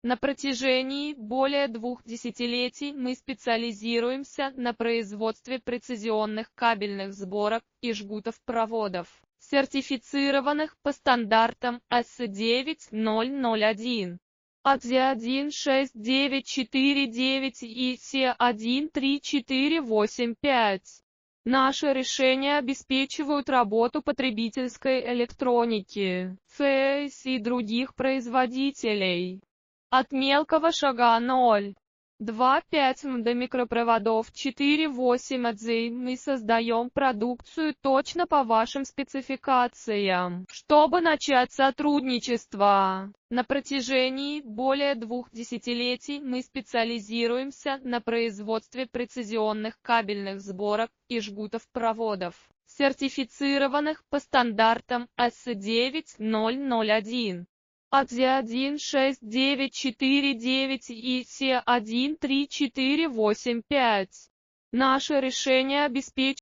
На протяжении более 2 десятилетий мы специализируемся на производстве прецизионных кабельных сборок и жгутов проводов, сертифицированных по стандартам AS9001, AZ16949 и CE13485. Наши решения обеспечивают работу потребительской электроники, ЦС и других производителей. От мелкого шага 0,25 до микропроводов 4,8 АЗ мы создаем продукцию точно по вашим спецификациям, чтобы начать сотрудничество. На протяжении более 2 десятилетий мы специализируемся на производстве прецизионных кабельных сборок и жгутов проводов, сертифицированных по стандартам AS9001. AZ16949 и CE13485. Наши решения обеспечивают